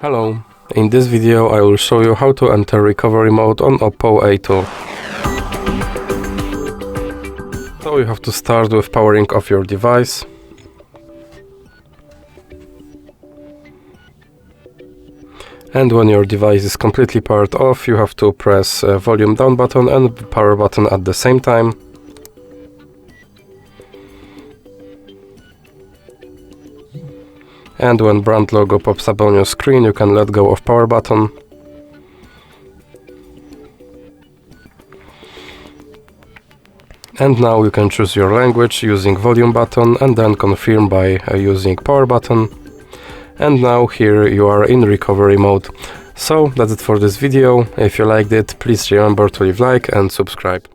Hello, in this video I will show you how to enter recovery mode on Oppo A2. So you have to start with powering off your device. And when your device is completely powered off, you have to press volume down button and power button at the same time. And when brand logo pops up on your screen, you can let go of power button. And now you can choose your language using volume button and then confirm by using power button. And now here you are in recovery mode. So that's it for this video. If you liked it, please remember to leave like and subscribe.